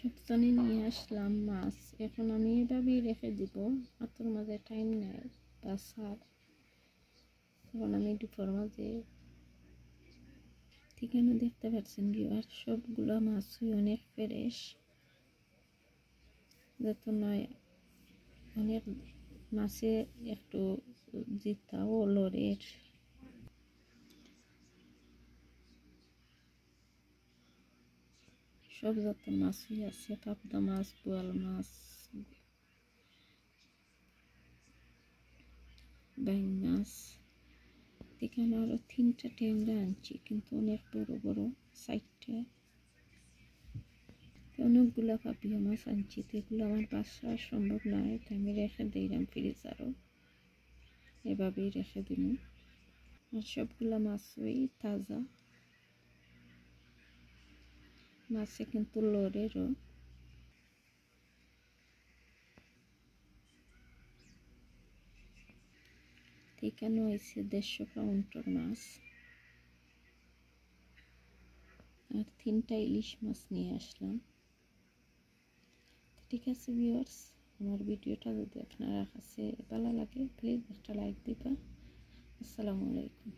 সবখানে নিয়ে আসলাম মাছ। এখন আমি এভাবেই রেখে দিব, হাতের মাঝে টাইম নেয় বা সার। এখন আমি দুপুর মাঝে ঠিকানা দেখতে পাচ্ছেন ভিউয়ার, সবগুলো মাছই অনেক ফ্রেশ, যত নয় অনেক মাছে একটু জিতাও লড়ের। সব জাতের মাছই আছে, পাবদা মাছ, বোয়াল মাছ, বাইং মাছ। এখানে আরো 3টা ট্যাংরা আনছি, কিন্তু অনেক বড় বড়, 4টা। অনেকগুলা পাপিয়া মাছ আনছি, তো এগুলো আমার বাসা সম্ভব নয়, তো আমি রেখে দিলাম ফ্রিজারও, এভাবেই রেখে দিব। আর সবগুলা মাছই তাজা, মাছে কিন্তু লড়েরও। এখানে হয়েছে 150 পাউন্ডের মাছ, আর 3টা ইলিশ মাছ নিয়ে আসলাম। ঠিক আছে ভিউয়ার্স, আমার ভিডিওটা যদি আপনার কাছে ভালো লাগে প্লিজ একটা লাইক দিবা। আসসালামু আলাইকুম।